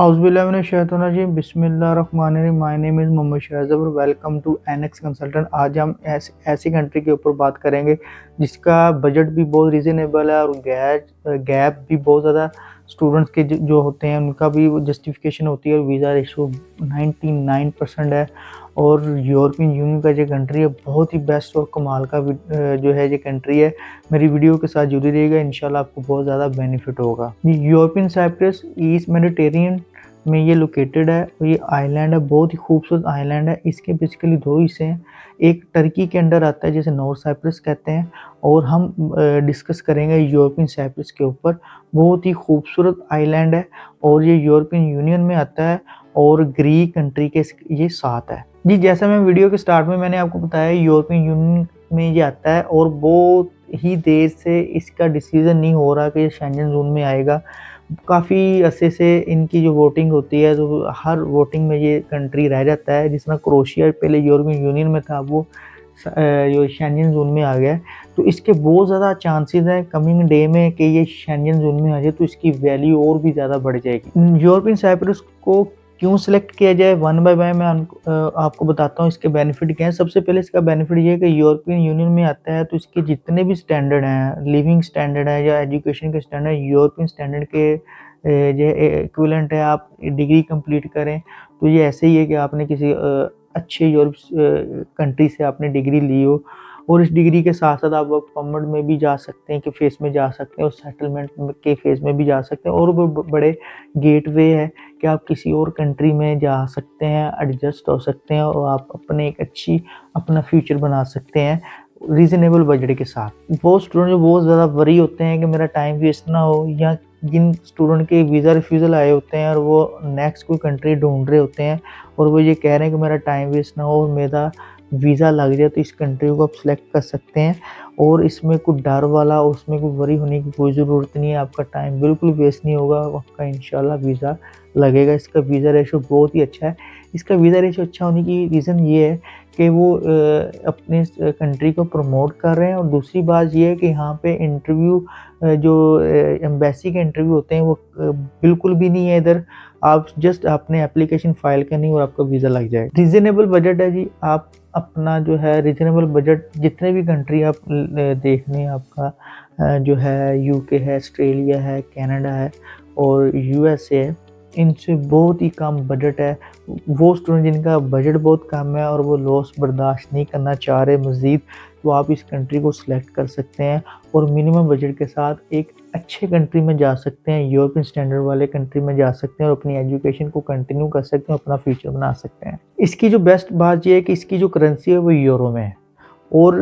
औज़ुबिल्लाहिमिनश्शैतानिर्रजीम बिस्मिल्लाहिर्रहमानिर्रहीम। My name is Mohammad Shahzabar. Welcome to Annex Consultant. आज हम ऐसी कंट्री के ऊपर बात करेंगे जिसका बजट भी बहुत रीज़नेबल है और गैप भी बहुत ज़्यादा स्टूडेंट्स के जो होते हैं उनका भी जस्टिफिकेशन होती है। वीज़ा रेशो 99% है और यूरोपियन यूनियन का जो कंट्री है बहुत ही बेस्ट और कमाल का जो है ये कंट्री है। मेरी वीडियो के साथ जुड़े रहिएगा, इंशाल्लाह आपको बहुत ज़्यादा बेनिफिट होगा। यूरोपियन साइप्रस ईस्ट मेडिटेरियन में ये लोकेटेड है और ये आइलैंड है, बहुत ही खूबसूरत आइलैंड है। इसके बेसिकली दो हिस्से हैं, एक टर्की के अंडर आता है जिसे नॉर्थ साइप्रस कहते हैं और हम डिस्कस करेंगे यूरोपियन साइप्रस के ऊपर। बहुत ही खूबसूरत आइलैंड है और ये यूरोपियन यूनियन में आता है और ग्रीक कंट्री के ये साथ है जी। जैसा मैं वीडियो के स्टार्ट में मैंने आपको बताया, यूरोपियन यूनियन में ये आता है और बहुत ही देर से इसका डिसीजन नहीं हो रहा कि ये शेंजन जोन में आएगा। काफ़ी अरसे से इनकी जो वोटिंग होती है तो हर वोटिंग में ये कंट्री रह जाता है। जिस तरह क्रोएशिया पहले यूरोपियन यूनियन में था, वो ये शेंजन जोन में आ गया है। तो इसके बहुत ज़्यादा चांसेस हैं कमिंग डे में कि ये शेंजन जोन में आ जाए, तो इसकी वैल्यू और भी ज़्यादा बढ़ जाएगी। यूरोपियन साइप्रस को क्यों सिलेक्ट किया जाए, वन बाय वन मैं आपको बताता हूँ इसके बेनिफिट क्या है। सबसे पहले इसका बेनिफिट ये है कि यूरोपियन यूनियन में आता है तो इसके जितने भी स्टैंडर्ड हैं, लिविंग स्टैंडर्ड है या एजुकेशन के स्टैंडर्ड, यूरोपियन स्टैंडर्ड के जो इक्विवेलेंट है। आप डिग्री कंप्लीट करें तो ये ऐसे ही है कि आपने किसी अच्छे यूरोप कंट्री से आपने डिग्री ली हो और इस डिग्री के साथ साथ आप वर्क परमिट में भी जा सकते हैं कि फेस में जा सकते हैं और सेटलमेंट के फेस में भी जा सकते हैं। और वो बड़े गेटवे है कि आप किसी और कंट्री में जा सकते हैं, एडजस्ट हो सकते हैं और आप अपने एक अच्छी अपना फ्यूचर बना सकते हैं रीज़नेबल बजट के साथ। बहुत स्टूडेंट जो बहुत ज़्यादा वरी होते हैं कि मेरा टाइम वेस्ट ना हो, या जिन स्टूडेंट के वीज़ा रिफ्यूज़ल आए होते हैं और वो नेक्स्ट कोई कंट्री ढूंढ रहे होते हैं और वो ये कह रहे हैं कि मेरा टाइम वेस्ट ना हो और मेरा वीज़ा लग जाए, तो इस कंट्री को आप सिलेक्ट कर सकते हैं। और इसमें कोई डर वाला, उसमें कोई वरी होने की कोई ज़रूरत नहीं है। आपका टाइम बिल्कुल वेस्ट नहीं होगा, आपका इंशाल्लाह वीज़ा लगेगा। इसका वीज़ा रेशो बहुत ही अच्छा है। इसका वीज़ा रेशो अच्छा होने की रीज़न ये है कि वो अपने कंट्री को प्रमोट कर रहे हैं और दूसरी बात ये है कि यहाँ पे इंटरव्यू जो एम्बेसी के इंटरव्यू होते हैं वो बिल्कुल भी नहीं है इधर। आप जस्ट आपने एप्लीकेशन फाइल करनी और आपका वीज़ा लग जाएगा। रीज़नेबल बजट है जी। आप अपना जो है रीज़नेबल बजट जितने भी कंट्री आप देख लें, आपका जो है यूके है, ऑस्ट्रेलिया है, कनाडा है और यूएसए है, इनसे बहुत ही कम बजट है। वो स्टूडेंट जिनका बजट बहुत कम है और वो लॉस बर्दाश्त नहीं करना चाह रहे मज़ीद, तो आप इस कंट्री को सिलेक्ट कर सकते हैं और मिनिमम बजट के साथ एक अच्छे कंट्री में जा सकते हैं, यूरोपियन स्टैंडर्ड वाले कंट्री में जा सकते हैं और अपनी एजुकेशन को कंटिन्यू कर सकते हैं, अपना फ्यूचर बना सकते हैं। इसकी जो बेस्ट बात ये है कि इसकी जो करेंसी है वो यूरो में है और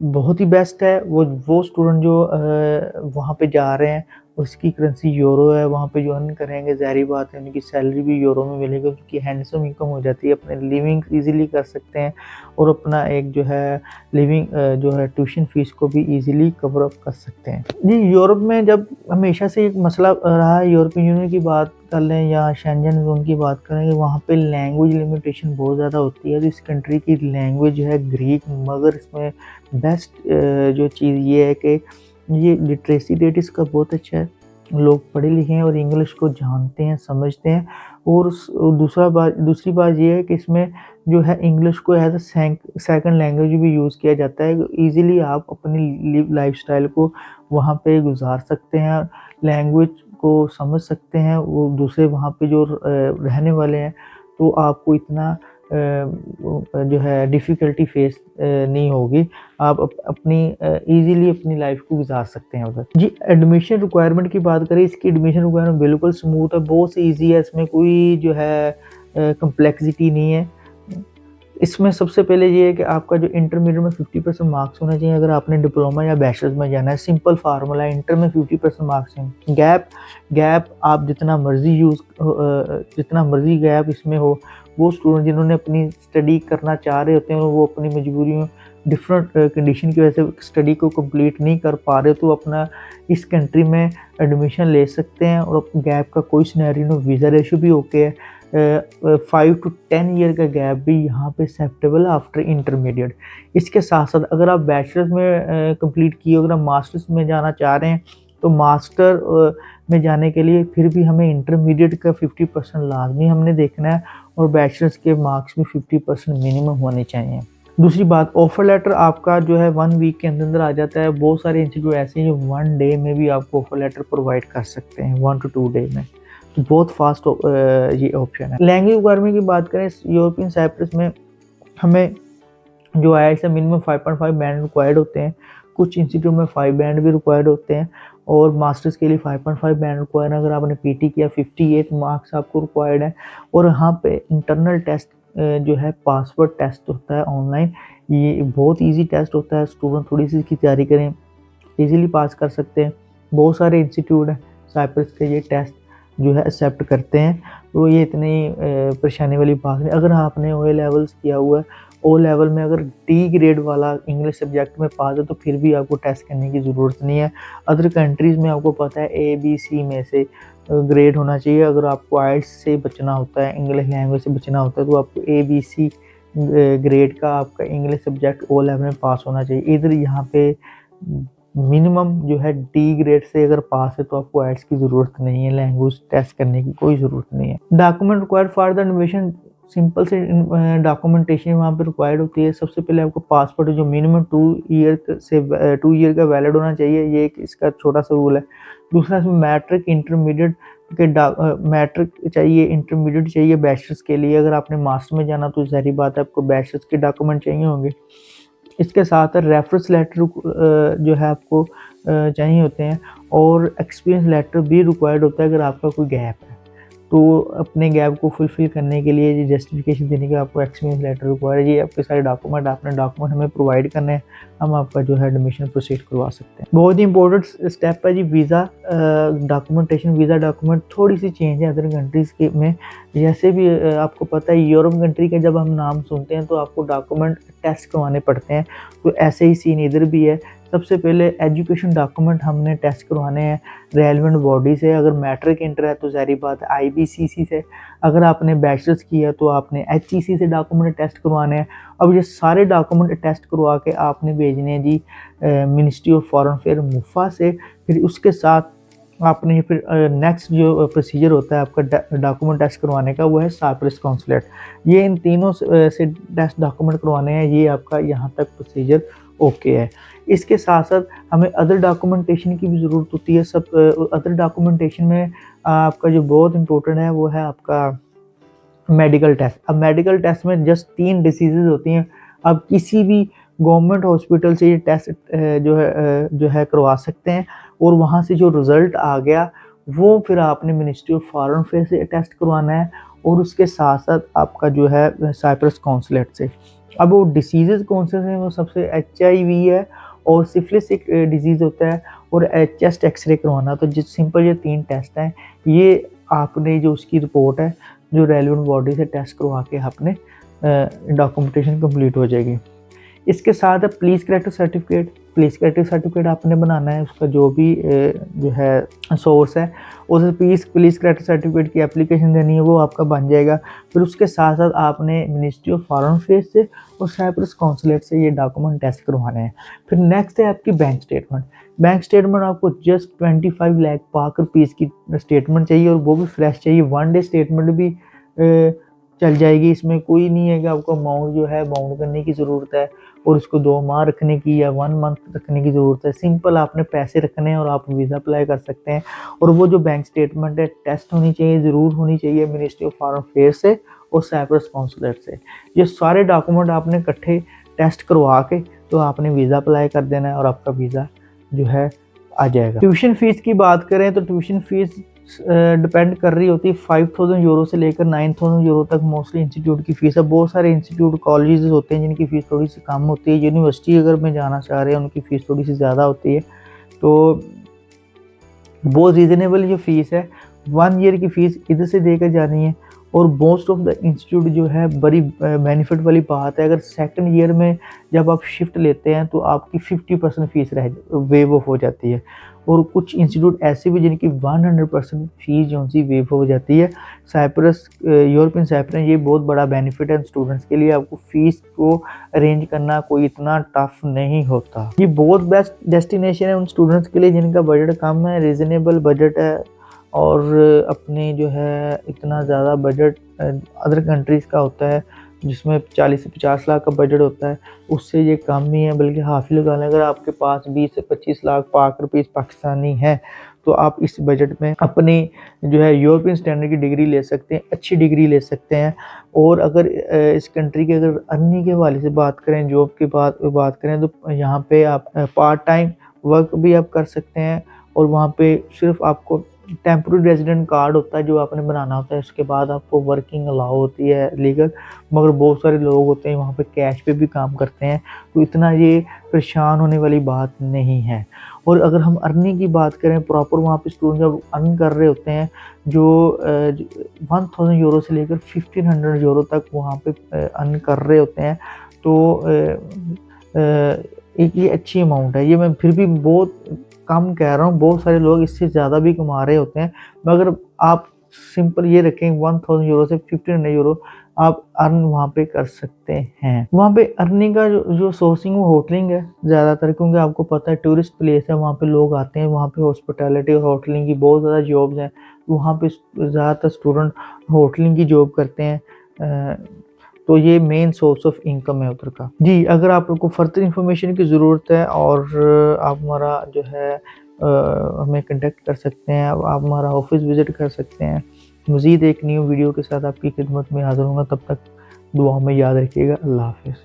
बहुत ही बेस्ट है। वो स्टूडेंट जो वहाँ पे जा रहे हैं उसकी करेंसी यूरो है, वहाँ पे जो अर्न करेंगे ज़ाहिर बात है उनकी सैलरी भी यूरो में मिलेगी, उनकी हैंडसम इनकम हो जाती है, अपने लिविंग ईज़िली कर सकते हैं और अपना एक जो है लिविंग जो है ट्यूशन फ़ीस को भी ईज़िली कवर अप कर सकते हैं। जी, यूरोप में जब हमेशा से एक मसला रहा है, यूरोपियन यूनियन की बात कर लें या शेंजन ज़ोन की बात करें, वहाँ पे लैंग्वेज लिमिटेशन बहुत ज़्यादा होती है। तो इस कंट्री की लैंग्वेज जो है ग्रीक, मगर इसमें बेस्ट जो चीज़ ये है कि ये लिटरेसी रेट इसका बहुत अच्छा है। लोग पढ़े लिखे हैं और इंग्लिश को जानते हैं, समझते हैं। और दूसरी बात ये है कि इसमें जो है इंग्लिश को एज़ अ सेकंड लैंग्वेज भी यूज़ किया जाता है। ईज़िली आप अपनी लाइफ़स्टाइल को वहाँ पे गुज़ार सकते हैं, लैंग्वेज को समझ सकते हैं। वो दूसरे वहाँ पे जो रहने वाले हैं, तो आपको इतना जो है डिफ़िकल्टी फेस नहीं होगी। आप अपनी ईज़िली अपनी लाइफ़ को गुज़ार सकते हैं उधर। जी, एडमिशन रिक्वायरमेंट की बात करें, इसकी एडमिशन रिक्वायरमेंट बिल्कुल स्मूथ है, बहुत सी ईज़ी है, इसमें कोई जो है कम्प्लेक्सिटी नहीं है। इसमें सबसे पहले ये है कि आपका जो इंटरमीडिएट में 50% मार्क्स होने चाहिए अगर आपने डिप्लोमा या बैचलर्स में जाना है। सिंपल फार्मूला है, इंटर में 50% मार्क्स हैं। गैप आप जितना मर्ज़ी गैप इसमें हो। वो स्टूडेंट जिन्होंने अपनी स्टडी करना चाह रहे होते हैं और वो अपनी मजबूरियों डिफरेंट कंडीशन की वजह से स्टडी को कंप्लीट नहीं कर पा रहे, तो अपना इस कंट्री में एडमिशन ले सकते हैं और गैप का कोई सिनेरियो नहीं। वीज़ा रेशियो भी ओके है। 5 to 10 ईयर का गैप भी यहाँ पे एक्सेप्टेबल है आफ्टर इंटरमीडिएट। इसके साथ साथ अगर आप बैचलर्स में कंप्लीट किए, अगर आप मास्टर्स में जाना चाह रहे हैं तो मास्टर में जाने के लिए फिर भी हमें इंटरमीडिएट का 50% लाजमी हमने देखना है और बैचलर्स के मार्क्स भी 50% मिनिमम होने चाहिए। दूसरी बात, ऑफर लेटर आपका जो है 1 वीक के अंदर आ जाता है। बहुत सारे इंस्टीट्यूट ऐसे हैं जो 1 डे में भी आपको ऑफर लेटर प्रोवाइड कर सकते हैं, 1 to 2 डे में। तो बहुत फास्ट ये ऑप्शन है। लैंग्वेज रिक्वायरमेंट की बात करें, यूरोपियन साइप्रस में हमें जो IELTS है मिनिमम 5.5 बैंड रिक्वायर्ड होते हैं। कुछ इंस्टीट्यूट में 5 बैंड भी रिक्वायर्ड होते हैं और मास्टर्स के लिए 5.5 बैंड रिक्वायर्ड है। अगर आपने पीटी किया 58 मार्क्स आपको रिक्वायर्ड है। और यहाँ पे इंटरनल टेस्ट जो है पासवर्ड टेस्ट होता है ऑनलाइन। ये बहुत इजी टेस्ट होता है, स्टूडेंट थोड़ी सी इसकी तैयारी करें, इजीली पास कर सकते हैं। बहुत सारे इंस्टीट्यूट हैं साइप्रस के ये टेस्ट जो है एक्सेप्ट करते हैं, तो ये इतनी परेशानी वाली बात नहीं। अगर आपने ओ लेवल्स किया हुआ है, ओ लेवल में अगर डी ग्रेड वाला इंग्लिश सब्जेक्ट में पास है तो फिर भी आपको टेस्ट करने की ज़रूरत नहीं है। अदर कंट्रीज़ में आपको पता है ABC में से ग्रेड होना चाहिए। अगर आपको IELTS से बचना होता है, इंग्लिश लैंग्वेज से बचना होता है, तो आपको ABC ग्रेड का आपका इंग्लिश सब्जेक्ट ओ लेवल में पास होना चाहिए। इधर यहाँ पे मिनिमम जो है डी ग्रेड से अगर पास है तो आपको IELTS की ज़रूरत नहीं है, लैंग्वेज टेस्ट करने की कोई ज़रूरत नहीं है। Document required for the admission, simple से डॉक्यूमेंटेशन वहाँ पे रिक्वायर्ड होती है। सबसे पहले आपको पासपोर्ट जो मिनिमम 2 ईयर का वैलिड होना चाहिए, ये एक इसका छोटा सा रूल है। दूसरा इसमें मैट्रिक इंटरमीडिएट के मैट्रिक चाहिए, इंटरमीडिएट चाहिए बैचलर्स के लिए। अगर आपने मास्टर में जाना तो ज़ाहिर बात है आपको बैचलर्स के डॉक्यूमेंट चाहिए होंगे। इसके साथ रेफरेंस लेटर जो है आपको चाहिए होते हैं और एक्सपीरियंस लेटर भी रिक्वायर्ड होता है अगर आपका कोई गैप है। तो अपने गैप को फुलफ़िल करने के लिए ये जस्टिफिकेशन देने के आपको एक्सपीरियंस लेटर रिक्वायर्ड है। ये आपके सारे डॉक्यूमेंट आपने डॉक्यूमेंट हमें प्रोवाइड करने हैं, हम आपका जो है एडमिशन प्रोसीड करवा सकते हैं। बहुत ही इंपॉर्टेंट स्टेप है जी वीज़ा डॉक्यूमेंटेशन। वीज़ा डॉक्यूमेंट थोड़ी सी चेंज है अदर कंट्रीज़ के में। जैसे भी आपको पता है यूरोप कंट्री के जब हम नाम सुनते हैं तो आपको डॉक्यूमेंट टेस्ट करवाने पड़ते हैं, तो ऐसे ही सीन इधर भी है। सबसे पहले एजुकेशन डॉक्यूमेंट हमने टेस्ट करवाने हैं रेलेवेंट बॉडी से। अगर मैट्रिक इंटर है तो ज़ाहिर बात है IBCC से। अगर आपने बैचलर्स किया तो आपने HEC से डॉक्यूमेंट टेस्ट करवाने हैं। अब ये सारे डॉक्यूमेंट टेस्ट करवा के आपने भेजने हैं जी ministry of foreign affair MUFA से। फिर उसके साथ आपने फिर नेक्स्ट जो प्रोसीजर होता है आपका डॉक्यूमेंट टेस्ट करवाने का, वो है साइप्रस कॉन्सुलेट। ये इन तीनों से टेस्ट डॉक्यूमेंट करवाने हैं। ये आपका यहाँ तक प्रोसीजर ओके है। इसके साथ साथ हमें अदर डॉक्यूमेंटेशन की भी ज़रूरत होती है। सब अदर डॉक्यूमेंटेशन में आपका जो बहुत इंपॉर्टेंट है वो है आपका मेडिकल टेस्ट। अब मेडिकल टेस्ट में जस्ट 3 डिसीज़ेज़ होती हैं। अब किसी भी गवर्नमेंट हॉस्पिटल से ये टेस्ट जो है करवा सकते हैं और वहाँ से जो रिज़ल्ट आ गया वो फिर आपने मिनिस्ट्री ऑफ फॉरेन अफेयर से टेस्ट करवाना है और उसके साथ साथ आपका जो है साइप्रस कॉन्सुलेट से। अब वो डिसीज़ेज़ कौन से हैं, वो सबसे HIV है और सिफिलिस एक डिजीज़ होता है और चेस्ट एक्सरे करवाना। तो जिस सिंपल ये 3 टेस्ट हैं, ये आपने जो उसकी रिपोर्ट है जो रेलेवेंट बॉडी से टेस्ट करवा के आपने डॉक्यूमेंटेशन कंप्लीट हो जाएगी। इसके साथ है police character certificate. Police character certificate आपने बनाना है, उसका जो भी जो है सोर्स है उस पुलिस कैरेक्टर सर्टिफिकेट की एप्लीकेशन देनी है, वो आपका बन जाएगा। फिर उसके साथ साथ आपने मिनिस्ट्री ऑफ फॉरेन अफेयर्स से और साइप्रस कॉन्सुलेट से ये डॉक्यूमेंट टेस्ट करवाने हैं। फिर नेक्स्ट है आपकी बैंक स्टेटमेंट। बैंक स्टेटमेंट आपको जस्ट 25 लाख पाक रुपीज़ की स्टेटमेंट चाहिए और वो भी फ्रेश चाहिए। 1 डे स्टेटमेंट भी चल जाएगी। इसमें कोई नहीं है कि आपको अमाउंट जो है बाउंड करने की ज़रूरत है और उसको 2 माह रखने की या 1 मंथ रखने की ज़रूरत है। सिंपल आपने पैसे रखने हैं और आप वीज़ा अप्लाई कर सकते हैं। और वो जो बैंक स्टेटमेंट है टेस्ट होनी चाहिए, ज़रूर होनी चाहिए मिनिस्ट्री ऑफ फॉरेन अफेयर्स से और साइप्रस कॉन्सुलेट से। ये सारे डॉक्यूमेंट आपने इकट्ठे टेस्ट करवा के तो आपने वीज़ा अप्लाई कर देना है और आपका वीज़ा जो है आ जाएगा। ट्यूशन फ़ीस की बात करें तो ट्यूशन फ़ीस डिपेंड कर रही होती है 5000 यूरो से लेकर 9000 यूरो तक मोस्टली इंस्टीट्यूट की फ़ीस है। बहुत सारे इंस्टीट्यूट कॉलेजेस होते हैं जिनकी फ़ीस थोड़ी सी कम होती है। यूनिवर्सिटी अगर में जाना चाह रहे हैं उनकी फ़ीस थोड़ी सी ज़्यादा होती है। तो बहुत रीज़नेबल जो फ़ीस है 1 ईयर की फ़ीस इधर से देकर जानी है। और मोस्ट ऑफ द इंस्टीट्यूट जो है बड़ी बेनिफिट वाली बात है, अगर सेकंड ईयर में जब आप शिफ्ट लेते हैं तो आपकी 50% फ़ीस वेव ऑफ हो जाती है। और कुछ इंस्टीट्यूट ऐसे भी जिनकी 100% फ़ीस जो सी वेव हो जाती है। साइप्रस यूरोपियन साइप्रस ये बहुत बड़ा बेनिफिट है स्टूडेंट्स के लिए, आपको फ़ीस को अरेंज करना कोई इतना टफ नहीं होता। ये बहुत बेस्ट डेस्टिनेशन है उन स्टूडेंट्स के लिए जिनका बजट कम है, रीज़नेबल बजट है और अपने जो है इतना ज़्यादा बजट अदर कंट्रीज़ का होता है जिसमें 40 से 50 लाख का बजट होता है, उससे ये कम ही है, बल्कि हाफ़ ही लगा लें। अगर आपके पास 20 से 25 लाख पाक रुपीज़ पाकिस्तानी है तो आप इस बजट में अपनी जो है यूरोपियन स्टैंडर्ड की डिग्री ले सकते हैं, अच्छी डिग्री ले सकते हैं। और अगर इस कंट्री के अगर अर्निंग के हवाले से बात करें, जॉब की बात करें तो यहाँ पे आप पार्ट टाइम वर्क भी आप कर सकते हैं और वहाँ पे सिर्फ आपको टेम्पोररी रेजिडेंट कार्ड होता है जो आपने बनाना होता है, उसके बाद आपको वर्किंग अलाउ होती है लीगल। मगर बहुत सारे लोग होते हैं वहाँ पे कैश पे भी काम करते हैं, तो इतना ये परेशान होने वाली बात नहीं है। और अगर हम अर्निंग की बात करें प्रॉपर, वहाँ पे स्टूडेंट जब अर्न कर रहे होते हैं जो 1000 यूरो से लेकर 1500 यूरो तक वहाँ पे अर्न कर रहे होते हैं, तो एक ये अच्छी अमाउंट है। ये मैं फिर भी बहुत कम कह रहा हूँ, बहुत सारे लोग इससे ज़्यादा भी कमा रहे होते हैं, मगर आप सिंपल ये रखें 1000 यूरो से 1500 यूरो आप अर्न वहाँ पे कर सकते हैं। वहाँ पे अर्निंग का जो सोर्सिंग वो होटलिंग है ज़्यादातर, क्योंकि आपको पता है टूरिस्ट प्लेस है, वहाँ पे लोग आते हैं, वहाँ पे हॉस्पिटैलिटी और होटलिंग की बहुत ज़्यादा जॉब्स हैं, वहाँ पे ज़्यादातर स्टूडेंट होटलिंग की जॉब करते हैं। तो ये मेन सोर्स ऑफ इनकम है उधर का। जी, अगर आप लोग को फर्दर इन्फॉर्मेशन की ज़रूरत है और आप हमारा जो है हमें कांटेक्ट कर सकते हैं, आप हमारा ऑफिस विज़िट कर सकते हैं। मज़ीद एक न्यू वीडियो के साथ आपकी खिदमत में हाज़िर होऊँगा, तब तक दुआओं में याद रखिएगा। अल्लाह हाफ़िज़।